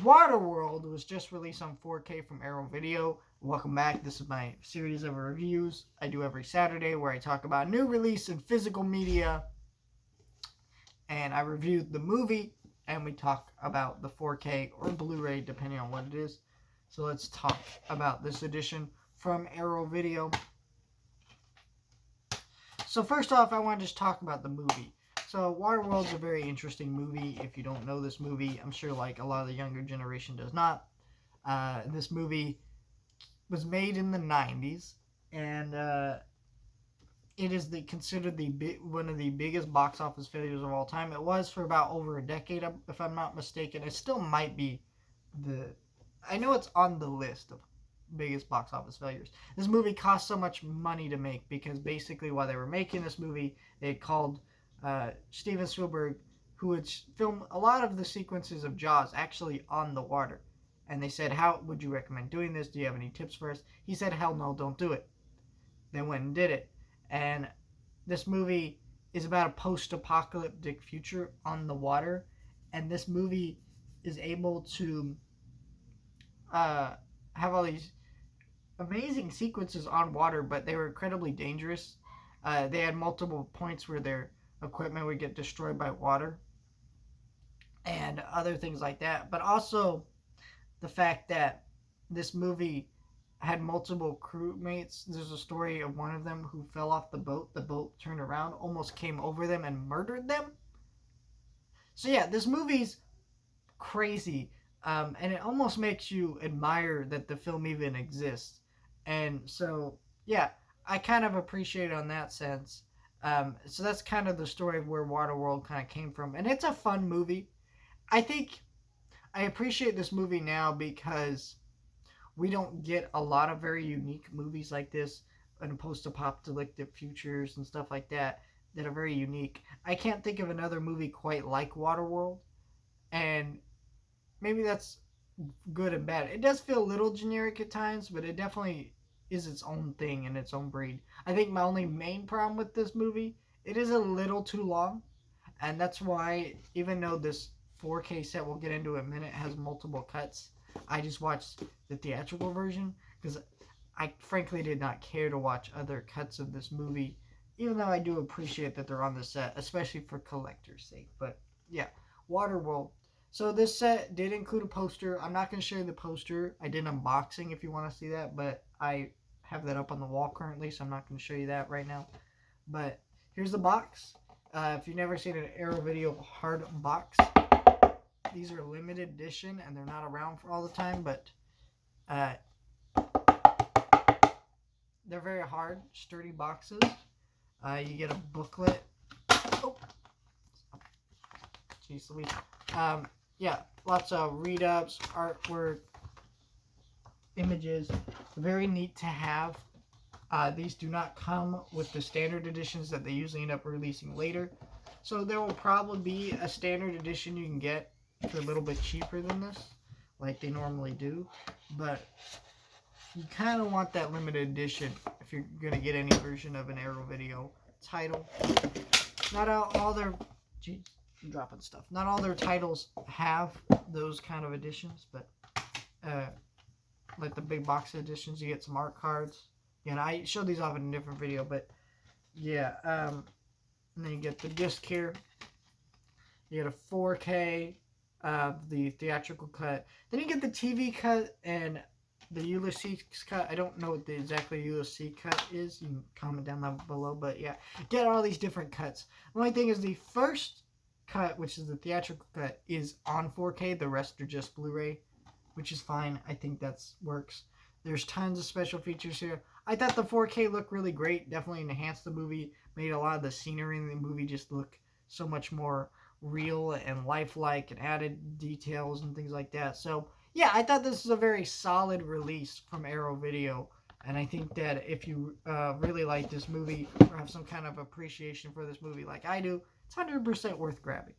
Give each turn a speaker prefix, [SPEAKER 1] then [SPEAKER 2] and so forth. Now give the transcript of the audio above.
[SPEAKER 1] Waterworld was just released on 4K from Arrow Video. Welcome back. This is my series of reviews I do every Saturday where I talk about new release in physical media. And I reviewed the movie and we talk about the 4K or Blu-ray depending on what it is. So let's talk about this edition from Arrow Video. So first off, I want to just talk about the movie. So Waterworld's a very interesting movie. If you don't know this movie, I'm sure like a lot of the younger generation does not. This movie was made in the 90s, and it is considered one of the biggest box office failures of all time. It was for about over a decade, if I'm not mistaken. It still might be I know it's on the list of biggest box office failures. This movie cost so much money to make because basically while they were making this movie, they called Steven Spielberg, who would film a lot of the sequences of Jaws actually on the water. And they said, how would you recommend doing this? Do you have any tips for us? He said, hell no, don't do it. They went and did it. And this movie is about a post-apocalyptic future on the water. And this movie is able to have all these amazing sequences on water, but they were incredibly dangerous. They had multiple points where their equipment would get destroyed by water and other things like that. But also the fact that this movie had multiple crewmates. There's a story of one of them who fell off the boat. The boat turned around, almost came over them and murdered them. So yeah, this movie's crazy. And it almost makes you admire that the film even exists. And so, yeah, I kind of appreciate it on that sense. So that's kind of the story of where Waterworld kind of came from. And it's a fun movie. I think I appreciate this movie now because we don't get a lot of very unique movies like this in post-apocalyptic futures and stuff like that are very unique. I can't think of another movie quite like Waterworld. And maybe that's good and bad. It does feel a little generic at times, but it definitely is its own thing and its own breed. I think my only main problem with this movie, it is a little too long. And that's why, even though this 4K set we'll get into in a minute has multiple cuts, I just watched the theatrical version because I frankly did not care to watch other cuts of this movie, even though I do appreciate that they're on the set, especially for collector's sake. But yeah, Waterworld. So this set did include a poster. I'm not going to show you the poster. I did an unboxing if you want to see that, but I have that up on the wall currently, so I'm not going to show you that right now. But here's the box. If you've never seen an Arrow Video hard box, these are limited edition, and they're not around for all the time, but they're very hard, sturdy boxes. You get a booklet. Oh, jeez Louise. Yeah, lots of read-ups, artwork, images. Very neat to have. These do not come with the standard editions that they usually end up releasing later. So there will probably be a standard edition you can get for a little bit cheaper than this, like they normally do. But you kind of want that limited edition if you're going to get any version of an Arrow Video title. Not all their... Geez. I'm dropping stuff. Not all their titles have those kind of editions, but like the big box editions, you get some art cards. And I showed these off in a different video, but yeah. And then you get the disc here. You get a 4K of the theatrical cut. Then you get the TV cut and the Ulysses cut. I don't know what the exactly Ulysses cut is. You can comment down below, but yeah, get all these different cuts. The only thing is the first cut, which is the theatrical cut, is on 4K. The rest are just Blu-ray, which is fine. I think that works. There's tons of special features here. I thought the 4K looked really great. Definitely enhanced the movie. Made a lot of the scenery in the movie just look so much more real and lifelike and added details and things like that. So yeah, I thought this was a very solid release from Arrow Video. And I think that if you really like this movie or have some kind of appreciation for this movie like I do, it's 100% worth grabbing.